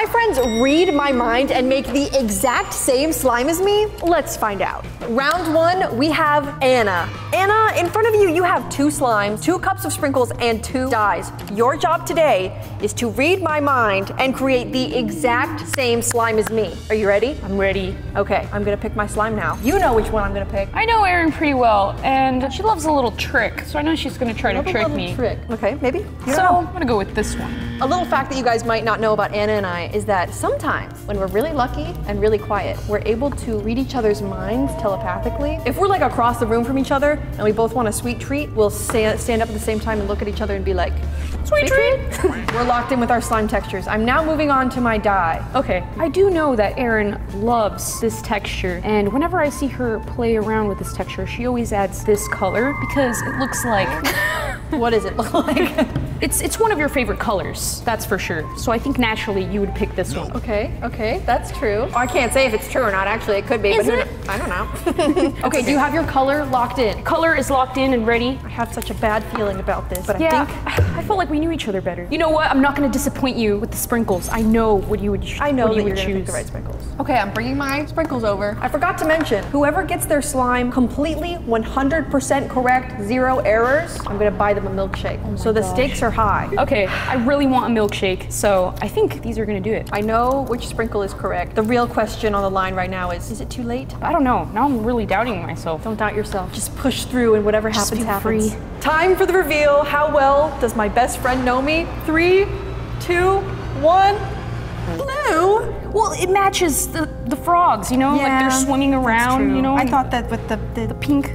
my friends read my mind and make the exact same slime as me? Let's find out. Round 1, we have Anna. Anna, in front of you, you have 2 slimes, 2 cups of sprinkles, and 2 dyes. Your job today is to read my mind and create the exact same slime as me. Are you ready? I'm ready. Okay, I'm gonna pick my slime now. You know which one I'm gonna pick. I know Erin pretty well, and she loves a little trick, so I know she's gonna try to trick me. Okay, maybe. So I'm gonna go with this one. A little fact that you guys might not know about Anna and I is that sometimes when we're really lucky and really quiet, we're able to read each other's minds telepathically. If we're like across the room from each other and we both want a sweet treat, we'll stand up at the same time and look at each other and be like, sweet treat! We're locked in with our slime textures. I'm now moving on to my dye. Okay, I do know that Erin loves this texture, and whenever I see her play around with this texture, she always adds this color because it looks like... What does it look like? It's one of your favorite colors, that's for sure. So I think naturally you would pick this one. Okay, that's true. I can't say if it's true or not, actually, it could be, but I don't know. Okay, do you have your color locked in? Color is locked in and ready. I have such a bad feeling about this, but I felt like we knew each other better. You know what? I'm not gonna disappoint you with the sprinkles. I know what you would choose. I know that you're gonna pick the right sprinkles. Okay, I'm bringing my sprinkles over. I forgot to mention, whoever gets their slime completely 100% correct, 0 errors, I'm gonna buy them a milkshake. So the stakes are high. Okay, I really want a milkshake, so I think these are gonna do it. I know which sprinkle is correct. The real question on the line right now is it too late? I don't know. Now I'm really doubting myself. Don't doubt yourself. Just push through and whatever happens, happens. Free. Time for the reveal. How well does my best friend know me? 3, 2, 1. Blue? Well, it matches the frogs, you know? Yeah, like they're swimming around, you know? I thought that with the pink.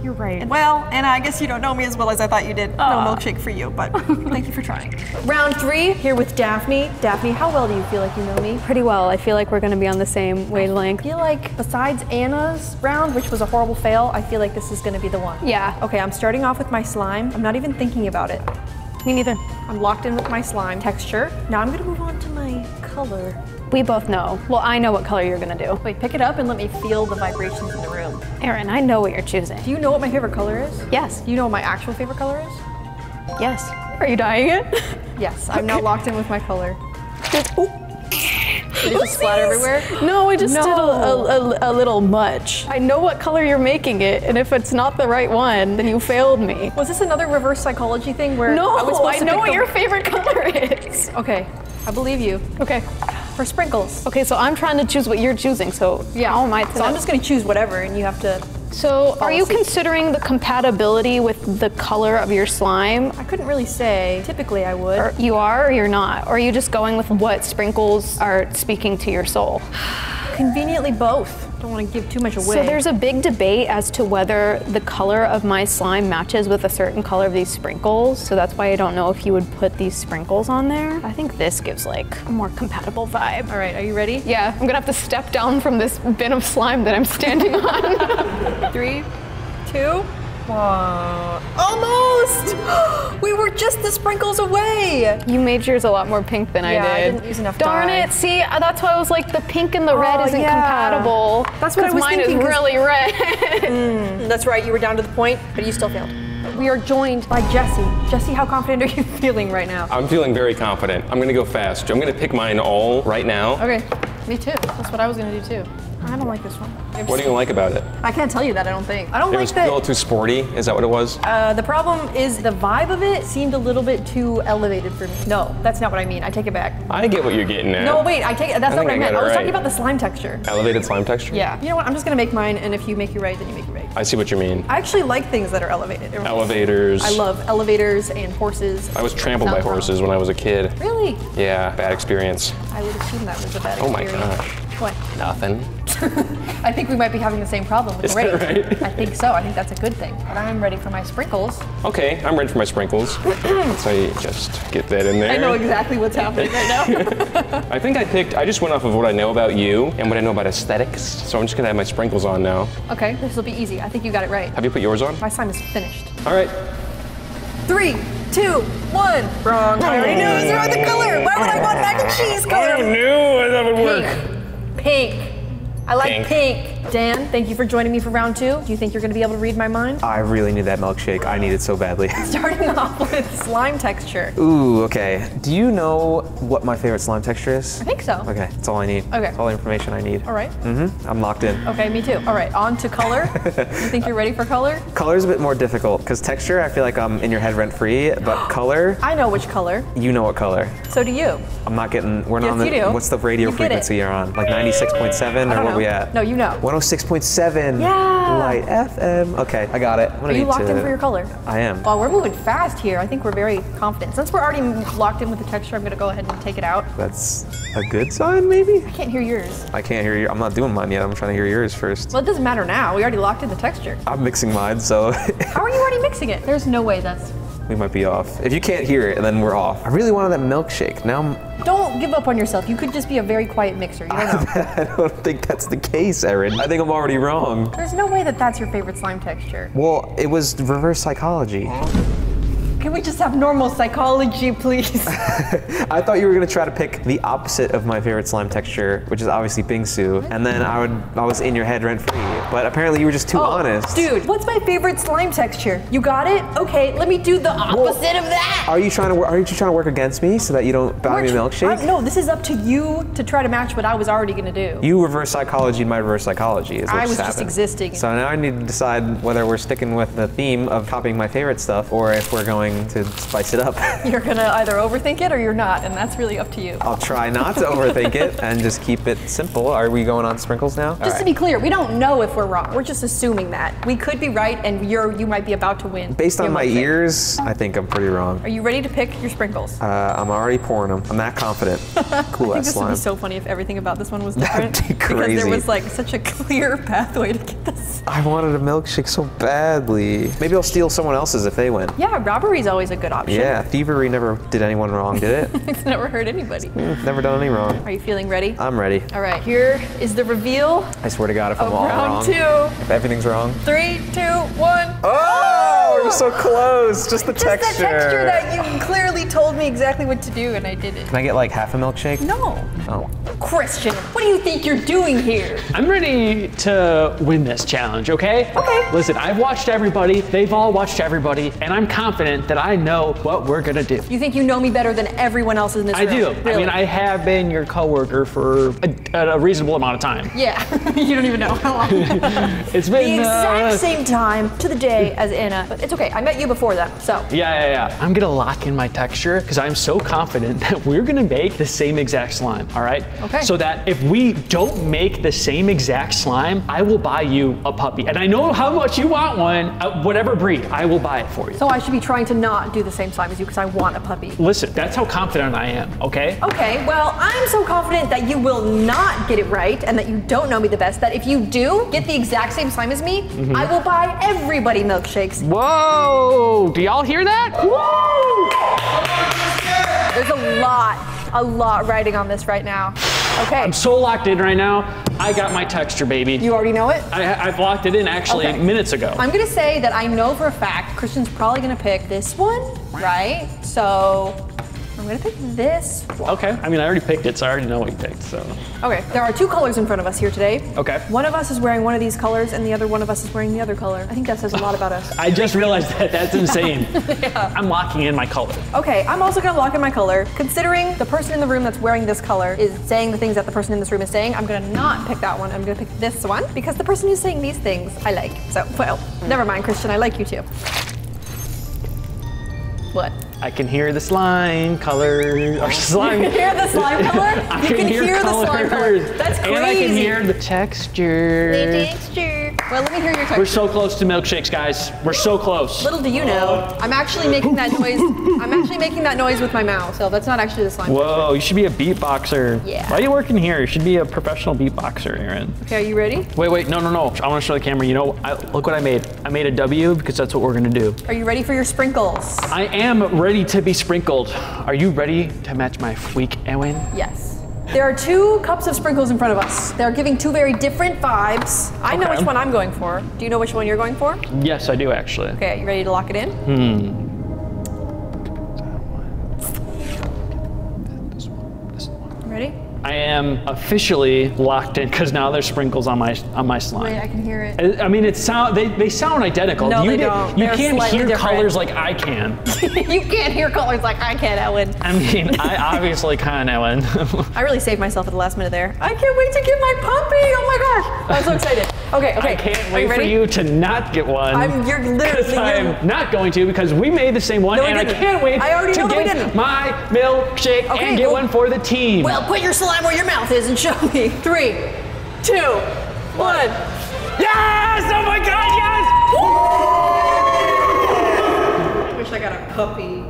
You're right. Well, Anna, I guess you don't know me as well as I thought you did. No milkshake for you, but thank you for trying. Round 3, here with Daphne. Daphne, how well do you feel like you know me? Pretty well. I feel like we're gonna be on the same wavelength. I feel like besides Anna's round, which was a horrible fail, I feel like this is gonna be the one. Yeah. Okay, I'm starting off with my slime. I'm not even thinking about it. Me neither. I'm locked in with my slime texture. Now I'm gonna move on to my color. We both know. Well, I know what color you're gonna do. Wait, pick it up and let me feel the vibrations in the room. Erin, I know what you're choosing. Do you know what my favorite color is? Yes. Do you know what my actual favorite color is? Yes. Are you dyeing it? Yes, I'm now locked in with my color. Did it just splatter everywhere? No, I just did a little much. I know what color you're making it, and if it's not the right one, then you failed me. Was this another reverse psychology thing where no, I was supposed to know what pick your favorite color is. Okay, I believe you. Okay. For sprinkles. Okay, so I'm trying to choose what you're choosing, so yeah. How am I So I'm just gonna choose whatever, and you have to. So are you considering the compatibility with the color of your slime? I couldn't really say. Typically I would. Or you are or you're not? Or are you just going with what sprinkles are speaking to your soul? Conveniently both. Don't want to give too much away. So there's a big debate as to whether the color of my slime matches with a certain color of these sprinkles. So that's why I don't know if you would put these sprinkles on there. I think this gives like a more compatible vibe. All right, are you ready? Yeah, I'm gonna have to step down from this bin of slime that I'm standing on. 3, 2, 1. Almost! We were just the sprinkles away. You made yours a lot more pink than I did. I didn't use enough Darn dye. it, see, that's why I was like the pink and the red isn't compatible. That's what I was mine thinking. Mine is really red. That's right, you were down to the point, but you still failed. We are joined by Jesse. Jesse, how confident are you feeling right now? I'm feeling very confident. I'm gonna go fast. I'm gonna pick mine all right now. Okay, me too. That's what I was gonna do too. I don't like this one. What do you like about it? I can't tell you that, I don't think. I don't It like was that. a little too sporty, is that what it was? The problem is the vibe of it seemed a little bit too elevated for me. No, that's not what I mean. I take it back. I get what you're getting at. No, wait, that's not what I meant. I was talking right. about the slime texture. Elevated slime texture? Yeah. You know what, I'm just gonna make mine, and if you make it right, then you make it right. I see what you mean. I actually like things that are elevated. Elevators. I love elevators and horses. I was trampled by horses when I was a kid. Really? Yeah, bad experience. I would assume that was a bad Oh my experience. gosh. What? Nothing. I think we might be having the same problem with Is the rate. that right? I think so. I think that's a good thing. But I'm ready for my sprinkles. Okay, I'm ready for my sprinkles. So I just get that in there. I know exactly what's happening right now. I think I just went off of what I know about you and what I know about aesthetics. So I'm just gonna have my sprinkles on now. Okay, this will be easy. I think you got it right. Have you put yours on? My slime is finished. All right. 3, 2, 1. Wrong. I already knew it was the right color. Why would I want mac and cheese color? I knew that would work. Pink. I like pink. Dan, thank you for joining me for round 2. Do you think you're gonna be able to read my mind? I really need that milkshake. I need it so badly. Starting off with slime texture. Ooh, okay. Do you know what my favorite slime texture is? I think so. Okay, that's all I need. Okay. That's all the information I need. All right. I'm locked in. Okay, me too. All right, on to color. You think you're ready for color? Color's a bit more difficult, because texture, I feel like I'm in your head rent-free, but color, I know which color. you know what color. So do you. I'm not getting, we're not Yes, on the, you do. what's the radio You get it. frequency you're on? Like 96.7 or I don't what know. we at? No, you know. 106.7 Yeah. Light FM. Okay, I got it. Are you locked in for your color? I am. Well, we're moving fast here. I think we're very confident. Since we're already locked in with the texture, I'm gonna go ahead and take it out. That's a good sign, maybe? I can't hear yours. I can't hear you. I'm not doing mine yet. I'm trying to hear yours first. Well, it doesn't matter now. We already locked in the texture. I'm mixing mine, so How are you already mixing it? There's no way that's... we might be off. If you can't hear it, then we're off. I really wanted that milkshake. Now Don't give up on yourself. You could just be a very quiet mixer. You don't know. I don't think that's the case, Erin. I think I'm already wrong. There's no way that that's your favorite slime texture. Well, it was reverse psychology. Can we just have normal psychology, please? I thought you were gonna try to pick the opposite of my favorite slime texture, which is obviously bingsu, and then I was in your head rent free. But apparently you were just too honest. Dude, what's my favorite slime texture? You got it? Okay, let me do the opposite of that. Aren't you trying to work against me so that you don't buy me a milkshake? No, this is up to you to try to match what I was already gonna do. You reverse psychology, my reverse psychology is what I was happened. just existing. So now I need to decide whether we're sticking with the theme of copying my favorite stuff or if we're going to spice it up. You're gonna either overthink it or you're not, and that's really up to you. I'll try not to overthink it and just keep it simple. Are we going on sprinkles now? Just to be clear, we don't know if we're wrong. We're just assuming that. We could be right and you might be about to win. Based on Your my milkshake. ears, I think I'm pretty wrong. Are you ready to pick your sprinkles? I'm already pouring them. I'm that confident. Cool I think ass this would slime. be so funny if everything about this one was different. That'd be Because crazy. there was like such a clear pathway to get this. I wanted a milkshake so badly. Maybe I'll steal someone else's if they win. Yeah, robbery's always a good option. Yeah, thievery never did anyone wrong, did it? It's never hurt anybody. Never done any wrong. Are you feeling ready? I'm ready. All right, here is the reveal I swear to God, if I'm of all round wrong, 2. if everything's wrong. 3, 2, 1. Oh, we're so close. Just the Just texture. the texture that you clearly told me exactly what to do, and I did it. Can I get like half a milkshake? No. Oh. Christian, what do you think you're doing here? I'm ready to win this challenge, okay? Okay. Listen, I've watched everybody, they've all watched everybody, and I'm confident that I know what we're gonna do. You think you know me better than everyone else in this I room? do. Really? I mean, I have been your coworker for a reasonable amount of time. Yeah, you don't even know how long. It's The been exact same time to the day as Anna, but it's okay. I met you before them, so. Yeah. I'm gonna lock in my texture because I'm so confident that we're gonna make the same exact slime, all right? Okay. So that if we don't make the same exact slime, I will buy you a puppy. And I know how much you want one, whatever breed, I will buy it for you. So I should be trying to not do the same slime as you because I want a puppy. Listen, that's how confident I am, okay? Okay, well, I'm so confident that you will not get it right and that you don't know me the best that if you do get the exact same slime as me, I will buy everybody milkshakes. Whoa! Do y'all hear that? Woo! There's a lot riding on this right now. Okay, I'm so locked in right now. I got my texture, baby. you already know it? I've locked it in actually Okay. minutes ago. I'm gonna say that I know for a fact Christian's probably gonna pick this one, right? So I'm gonna pick this one. Okay. I mean, I already picked it, so I already know what you picked. So. Okay, there are 2 colors in front of us here today. Okay. One of us is wearing one of these colors and the other one of us is wearing the other color. I think that says a lot about us. I just realized that that's insane. I'm locking in my color. Okay, I'm also gonna lock in my color. Considering the person in the room that's wearing this color is saying the things that the person in this room is saying, I'm gonna not pick that one. I'm gonna pick this one because the person who's saying these things I like. So, well, never mind, Christian, I like you too. What? I can hear the slime color. Or slime. You can hear the slime color? I You can hear the slime color. colors. That's crazy. And I can hear the texture. texture. Well, let me hear your texture. We're so close to milkshakes, guys. We're so close. Little do you know, I'm actually making that noise. I'm actually making that noise with my mouth, so that's not actually the slime. Whoa, you should be a beatboxer. Yeah. Why are you working here? You should be a professional beatboxer, Aaron. Okay, are you ready? Wait, no. I want to show the camera. You know, look what I made. I made a W because that's what we're gonna do. Are you ready for your sprinkles? I am ready to be sprinkled. Are you ready to match my week, Ewan? Yes. There are 2 cups of sprinkles in front of us. They're giving 2 very different vibes. I know Okay. which one I'm going for. Do you know which one you're going for? Yes, I do actually. Okay, are you ready to lock it in? This one. Ready? I am officially locked in because now there's sprinkles on my slime. Wait, I can hear it. I mean, they sound identical. No, you they don't. You They're can't slightly hear different. colors like I can. You can't hear colors like I can, Ellen. I mean, I obviously can, Ellen. I really saved myself at the last minute there. I can't wait to get my puppy. Oh my gosh. I'm so excited. Okay. I can't Are wait you for ready? you to not get one. You're literally. I'm not going to because we made the same one, No, we and I didn't. can't wait I already to know that we get didn't. my milkshake Okay, and get well- one for the team. Well, put your slime where your mouth is and show me. 3, 2, 1. Yes! Oh my God! Yes! I wish I got a puppy.